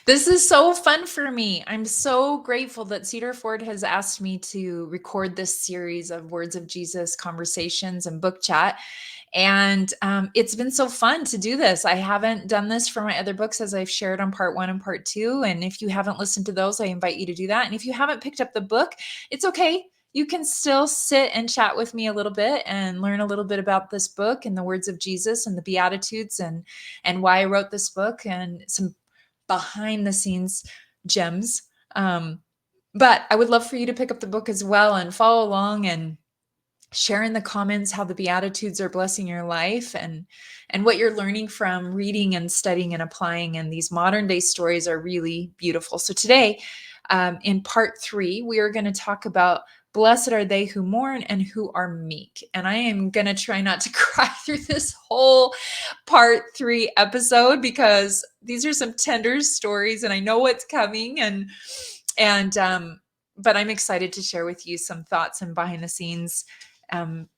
This is so fun for me. I'm so grateful that Cedar Ford has asked me to record this series of Words of Jesus conversations and book chat. And it's been so fun to do this. I haven't done this for my other books as I've shared on part one and part two. And if you haven't listened to those, I invite you to do that. And if you haven't picked up the book, it's okay. You can still sit and chat with me a little bit and learn a little bit about this book and the words of Jesus and the Beatitudes and why I wrote this book and some behind the scenes gems. But I would love for you to pick up the book as well and follow along and share in the comments how the Beatitudes are blessing your life and what you're learning from reading and studying and applying. And these modern day stories are really beautiful. So today, in part three, we are going to talk about blessed are they who mourn and who are meek. And I am going to try not to cry through this whole part three episode because these are some tender stories and I know what's coming. And but I'm excited to share with you some thoughts and behind the scenes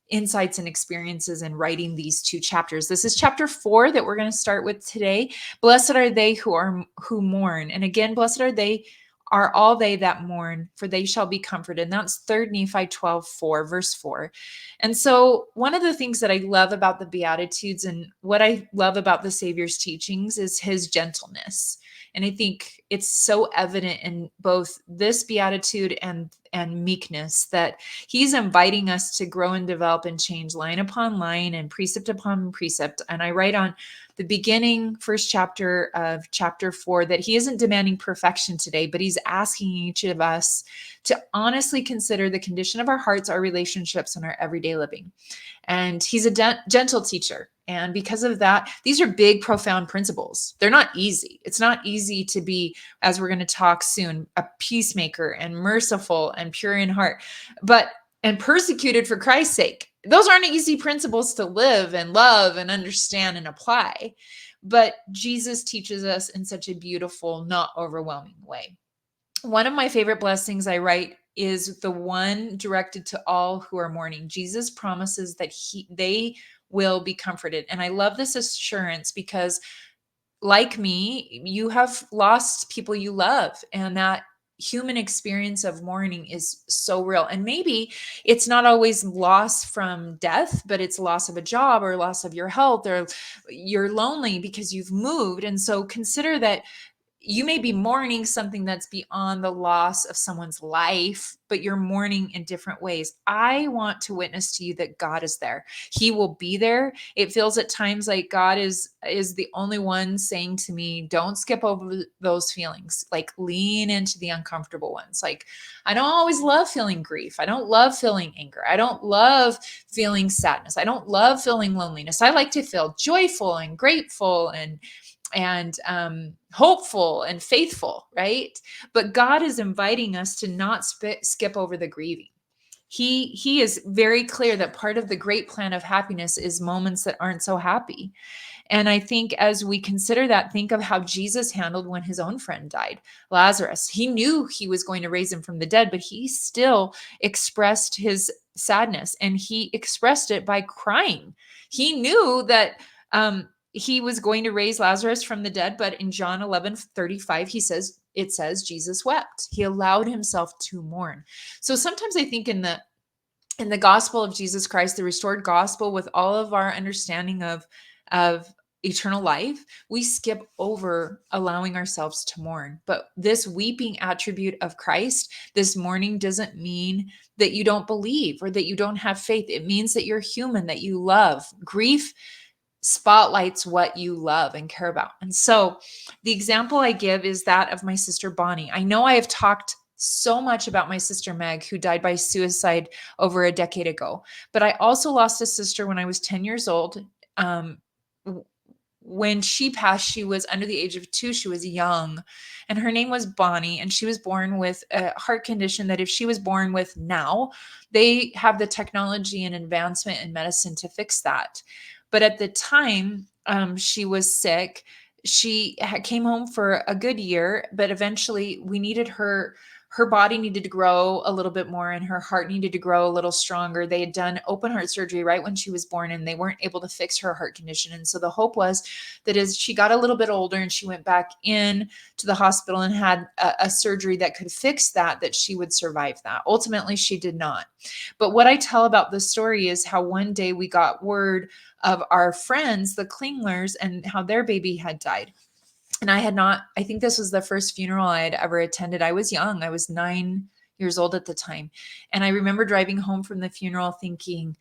insights and experiences in writing these two chapters. This is chapter 4 that we're going to start with today. Blessed are they who mourn. And again, blessed are all they that mourn, for they shall be comforted. And that's 3 Nephi 12:4, verse 4. And so one of the things that I love about the Beatitudes and what I love about the Savior's teachings is his gentleness. And I think it's so evident in both this beatitude and meekness that he's inviting us to grow and develop and change line upon line and precept upon precept. And I write on the beginning first chapter of chapter 4 that he isn't demanding perfection today, but he's asking each of us to honestly consider the condition of our hearts, our relationships, and our everyday living. And he's a gentle teacher. And because of that, these are big, profound principles. They're not easy. It's not easy to be, as we're going to talk soon, a peacemaker and merciful and pure in heart, and persecuted for Christ's sake. Those aren't easy principles to live and love and understand and apply. But Jesus teaches us in such a beautiful, not overwhelming way. One of my favorite blessings I write is the one directed to all who are mourning. Jesus promises that they will be comforted. And I love this assurance because, like me, you have lost people you love, and that human experience of mourning is so real. And maybe it's not always loss from death, but it's loss of a job or loss of your health, or you're lonely because you've moved. And so consider that you may be mourning something that's beyond the loss of someone's life, but you're mourning in different ways. I want to witness to you that God is there. He will be there. It feels at times like God is the only one saying to me, don't skip over those feelings. Like, lean into the uncomfortable ones. Like, I don't always love feeling grief. I don't love feeling anger. I don't love feeling sadness. I don't love feeling loneliness. I like to feel joyful and grateful and hopeful and faithful, right? But God is inviting us to not skip over the grieving. He is very clear that part of the great plan of happiness is moments that aren't so happy. And I think as we consider that, think of how Jesus handled when his own friend died, Lazarus. He knew he was going to raise him from the dead, but he still expressed his sadness, and he expressed it by crying. He knew that he was going to raise Lazarus from the dead, but in John 11:35, it says Jesus wept. He allowed himself to mourn. So sometimes I think in the gospel of Jesus Christ, the restored gospel, with all of our understanding of eternal life, we skip over allowing ourselves to mourn. But this weeping attribute of Christ, this mourning, doesn't mean that you don't believe or that you don't have faith. It means that you're human, that you love. Grief spotlights what you love and care about. And so the example I give is that of my sister Bonnie. I know I have talked so much about my sister Meg, who died by suicide over a decade ago, but I also lost a sister when I was 10 years old. When she passed, she was under the age of 2. She was young, and her name was Bonnie, and she was born with a heart condition that if she was born with now, they have the technology and advancement in medicine to fix that. But at the time, she was sick. She came home for a good year, but eventually we needed her her body needed to grow a little bit more and her heart needed to grow a little stronger. They had done open heart surgery right when she was born and they weren't able to fix her heart condition. And so the hope was that as she got a little bit older and she went back in to the hospital and had a surgery that could fix that, that she would survive that. Ultimately, she did not. But what I tell about this story is how one day we got word of our friends, the Klinglers, and how their baby had died. And I think this was the first funeral I had ever attended. I was young. I was 9 years old at the time. And I remember driving home from the funeral thinking,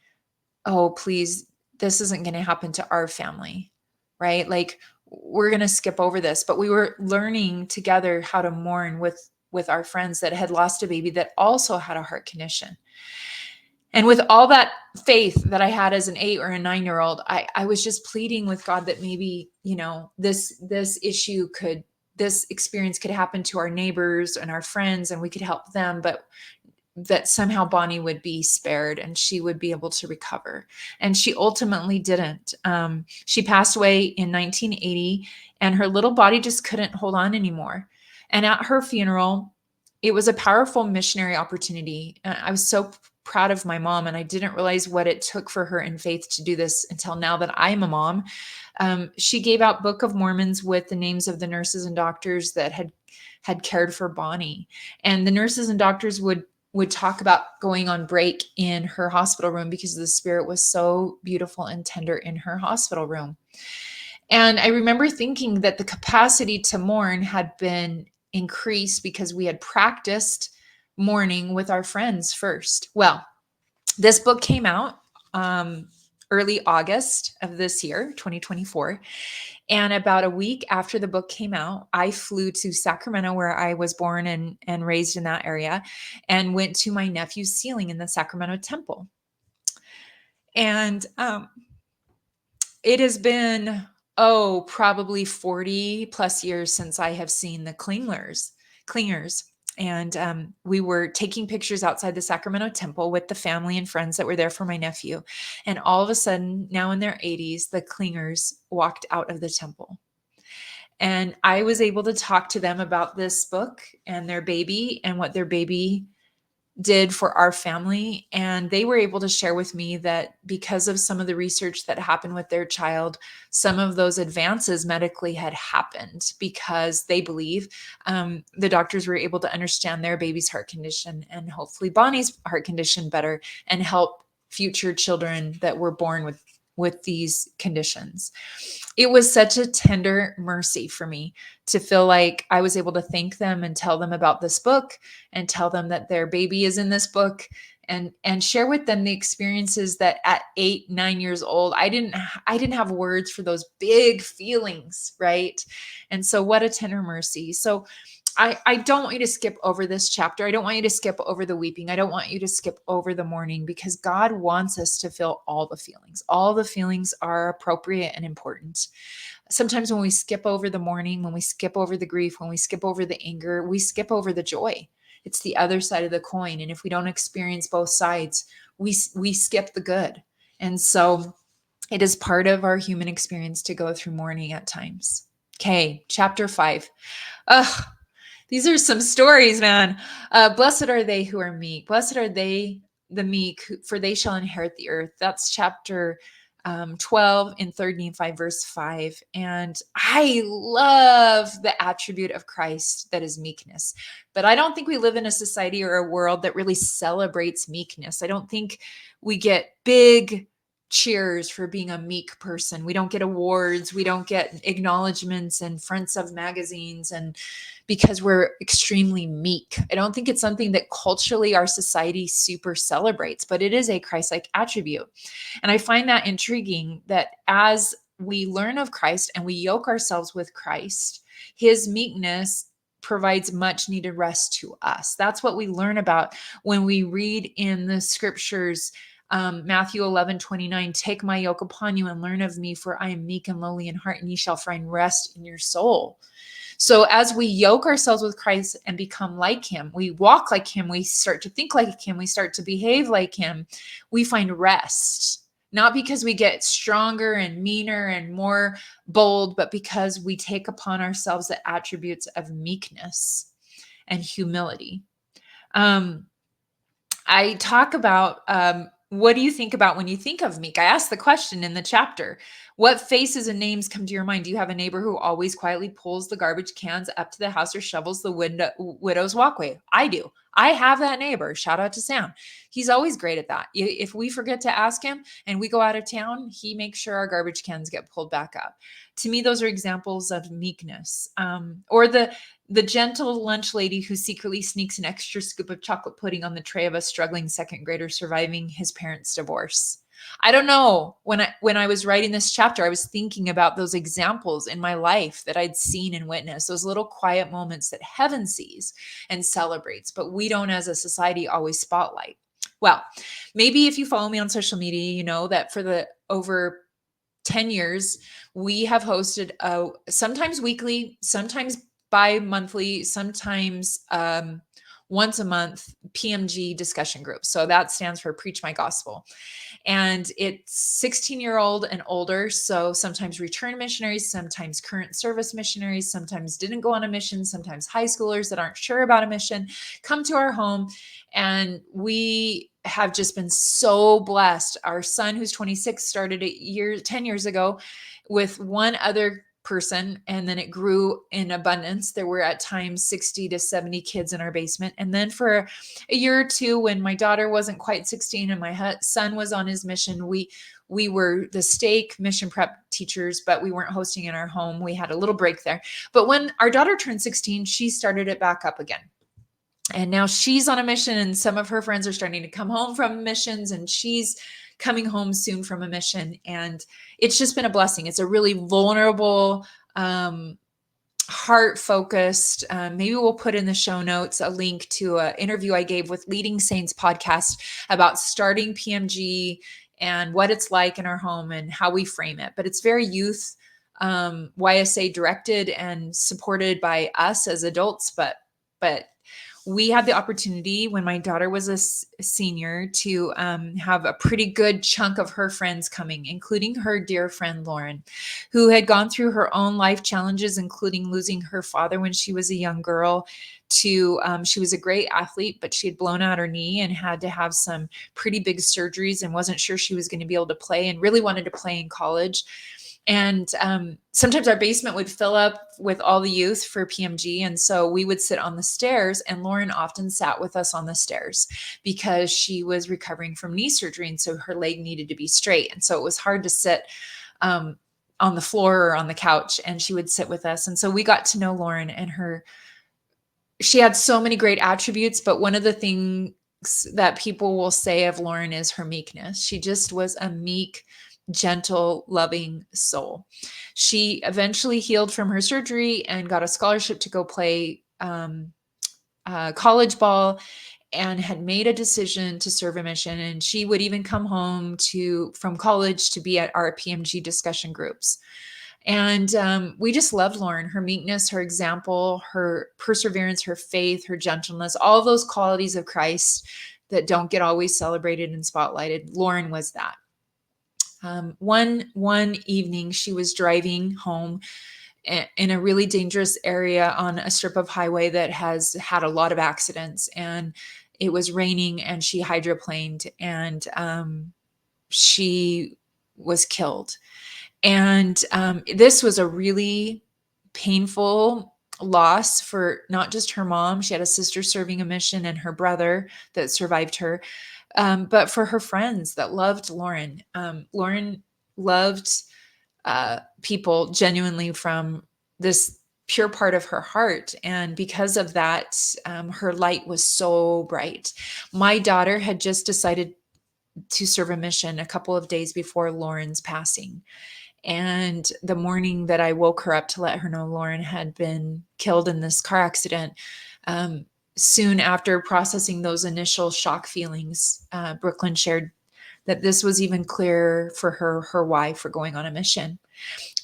oh, please, this isn't going to happen to our family, right? Like we're going to skip over this. But we were learning together how to mourn with our friends that had lost a baby that also had a heart condition. And with all that faith that I had as an 8 or a 9-year-old, I was just pleading with God that maybe, this experience could happen to our neighbors and our friends and we could help them, but that somehow Bonnie would be spared and she would be able to recover. And she ultimately didn't. She passed away in 1980 and her little body just couldn't hold on anymore. And at her funeral, it was a powerful missionary opportunity. I was so proud of my mom, and I didn't realize what it took for her in faith to do this until now that I'm a mom. She gave out Book of Mormons with the names of the nurses and doctors that had cared for Bonnie. And the nurses and doctors would talk about going on break in her hospital room because the spirit was so beautiful and tender in her hospital room. And I remember thinking that the capacity to mourn had been increased because we had practiced mourning with our friends first. Well, this book came out early August of this year, 2024. And about a week after the book came out, I flew to Sacramento, where I was born and raised in that area, and went to my nephew's sealing in the Sacramento temple. And it has been, probably 40 plus years since I have seen the Klingers. And we were taking pictures outside the Sacramento temple with the family and friends that were there for my nephew. And all of a sudden, now in their 80s, the Klingers walked out of the temple. And I was able to talk to them about this book and their baby and what their baby did for our family. And they were able to share with me that because of some of the research that happened with their child, some of those advances medically had happened because they believe the doctors were able to understand their baby's heart condition and hopefully Bonnie's heart condition better and help future children that were born with these conditions. It was such a tender mercy for me to feel like I was able to thank them and tell them about this book and tell them that their baby is in this book and share with them the experiences that at 8, 9 years old, I didn't have words for those big feelings, right? And so what a tender mercy. So I don't want you to skip over this chapter. I don't want you to skip over the weeping. I don't want you to skip over the mourning because God wants us to feel all the feelings. All the feelings are appropriate and important. Sometimes when we skip over the mourning, when we skip over the grief, when we skip over the anger, we skip over the joy. It's the other side of the coin. And if we don't experience both sides, we skip the good. And so it is part of our human experience to go through mourning at times. Okay, chapter 5. Ugh. These are some stories, man. Blessed are they who are meek. Blessed are they, the meek, for they shall inherit the earth. That's chapter 12 in 3 Nephi, verse 5. And I love the attribute of Christ that is meekness. But I don't think we live in a society or a world that really celebrates meekness. I don't think we get big cheers for being a meek person. We don't get awards. We don't get acknowledgments in fronts of magazines and because we're extremely meek. I don't think it's something that culturally our society super celebrates, but it is a Christ-like attribute. And I find that intriguing that as we learn of Christ and we yoke ourselves with Christ, his meekness provides much needed rest to us. That's what we learn about when we read in the scriptures, Matthew 11:29, take my yoke upon you and learn of me, for I am meek and lowly in heart, and ye shall find rest in your soul. So as we yoke ourselves with Christ and become like him, we walk like him, we start to think like him, we start to behave like him, we find rest. Not because we get stronger and meaner and more bold, but because we take upon ourselves the attributes of meekness and humility. I talk about what do you think about when you think of Meek? I asked the question in the chapter. What faces and names come to your mind? Do you have a neighbor who always quietly pulls the garbage cans up to the house or shovels the widow's walkway? I do. I have that neighbor. Shout out to Sam. He's always great at that. If we forget to ask him and we go out of town, he makes sure our garbage cans get pulled back up. To me, those are examples of meekness. Or the gentle lunch lady who secretly sneaks an extra scoop of chocolate pudding on the tray of a struggling second grader surviving his parents' divorce. I don't know. When I was writing this chapter, I was thinking about those examples in my life that I'd seen and witnessed, those little quiet moments that heaven sees and celebrates, but we don't as a society always spotlight. Well, maybe if you follow me on social media, you know that for the over 10 years, we have hosted sometimes weekly, sometimes bi-monthly, sometimes once a month PMG discussion group. So that stands for Preach My Gospel. And it's 16-year-old and older. So sometimes return missionaries, sometimes current service missionaries, sometimes didn't go on a mission, sometimes high schoolers that aren't sure about a mission come to our home. And we have just been so blessed. Our son, who's 26, started 10 years ago with one other person, and then it grew in abundance. There were at times 60 to 70 kids in our basement. And then for a year or two, when my daughter wasn't quite 16 and my son was on his mission, we were the stake mission prep teachers, but we weren't hosting in our home. We had a little break there. But when our daughter turned 16, she started it back up again. And now she's on a mission, and some of her friends are starting to come home from missions, and she's coming home soon from a mission. And it's just been a blessing. It's a really vulnerable, heart-focused, maybe we'll put in the show notes a link to an interview I gave with Leading Saints podcast about starting PMG and what it's like in our home and how we frame it. But it's very youth, YSA directed and supported by us as adults, but we had the opportunity when my daughter was a senior to have a pretty good chunk of her friends coming, including her dear friend, Lauren, who had gone through her own life challenges, including losing her father when she was a young girl. She was a great athlete, but she had blown out her knee and had to have some pretty big surgeries and wasn't sure she was going to be able to play and really wanted to play in college. And sometimes our basement would fill up with all the youth for PMG. And so we would sit on the stairs, and Lauren often sat with us on the stairs because she was recovering from knee surgery. And so her leg needed to be straight. And so it was hard to sit on the floor or on the couch, and she would sit with us. And so we got to know Lauren, and she had so many great attributes, but one of the things that people will say of Lauren is her meekness. She just was a meek, gentle, loving soul. She eventually healed from her surgery and got a scholarship to go play college ball, and had made a decision to serve a mission. And she would even come home from college to be at our PMG discussion groups. And we just loved Lauren, her meekness, her example, her perseverance, her faith, her gentleness, all those qualities of Christ that don't get always celebrated and spotlighted. Lauren was that. One evening, she was driving home in a really dangerous area on a strip of highway that has had a lot of accidents, and it was raining, and she hydroplaned, and she was killed. And this was a really painful loss for not just her mom. She had a sister serving a mission and her brother that survived her. But for her friends that loved Lauren. Lauren loved people genuinely from this pure part of her heart. And because of that, her light was so bright. My daughter had just decided to serve a mission a couple of days before Lauren's passing. And the morning that I woke her up to let her know Lauren had been killed in this car accident, soon after processing those initial shock feelings, Brooklyn shared that this was even clearer for her why for going on a mission.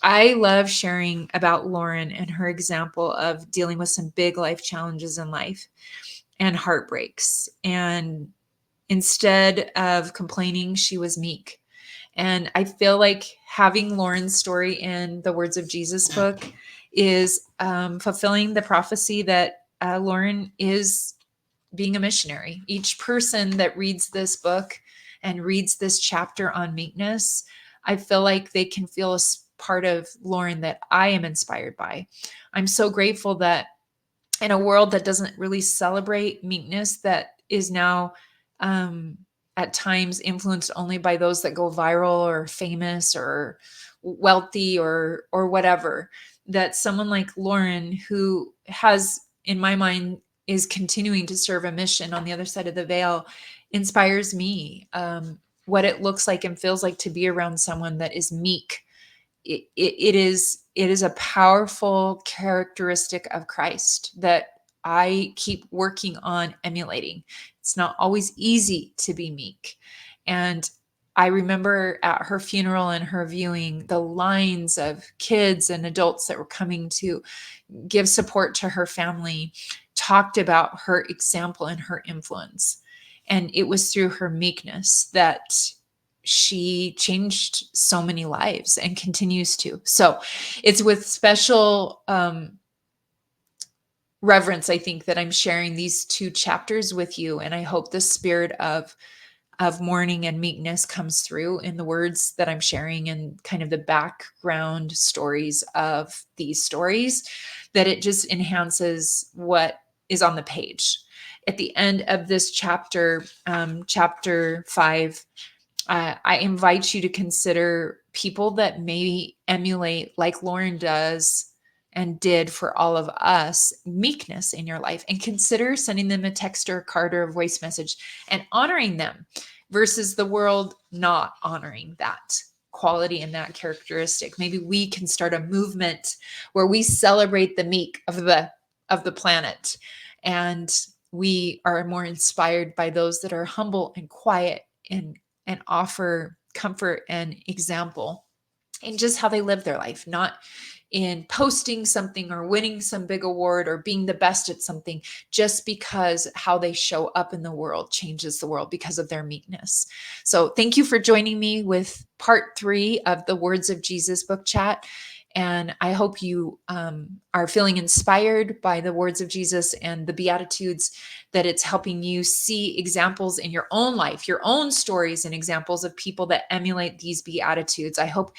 I love sharing about Lauren and her example of dealing with some big life challenges in life and heartbreaks. And instead of complaining, she was meek. And I feel like having Lauren's story in the Words of Jesus book is fulfilling the prophecy that Lauren is being a missionary. Each person that reads this book and reads this chapter on meekness, I feel like they can feel a part of Lauren that I am inspired by. I'm so grateful that in a world that doesn't really celebrate meekness, that is now at times influenced only by those that go viral or famous or wealthy or whatever, that someone like Lauren, who has, in my mind, is continuing to serve a mission on the other side of the veil, inspires me. What it looks like and feels like to be around someone that is meek. It is a powerful characteristic of Christ that I keep working on emulating. It's not always easy to be meek. And I remember at her funeral and her viewing, the lines of kids and adults that were coming to give support to her family talked about her example and her influence. And it was through her meekness that she changed so many lives and continues to. So it's with special reverence, I think, that I'm sharing these two chapters with you. And I hope the spirit of mourning and meekness comes through in the words that I'm sharing and kind of the background stories of these stories, that it just enhances what is on the page. At the end of this chapter, chapter 5, I invite you to consider people that may emulate, like Lauren does and did for all of us, meekness in your life, and consider sending them a text or a card or a voice message and honoring them versus the world not honoring that quality and that characteristic. Maybe we can start a movement where we celebrate the meek of the planet, and we are more inspired by those that are humble and quiet and offer comfort and example in just how they live their life, not in posting something or winning some big award or being the best at something, just because how they show up in the world changes the world because of their meekness. So thank you for joining me with part 3 of the Words of Jesus book chat. And I hope you are feeling inspired by the words of Jesus and the Beatitudes, that it's helping you see examples in your own life, your own stories and examples of people that emulate these Beatitudes. I hope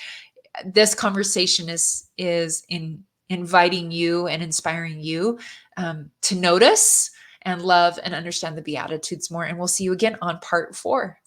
this conversation is inviting you and inspiring you to notice and love and understand the Beatitudes more. And we'll see you again on part 4.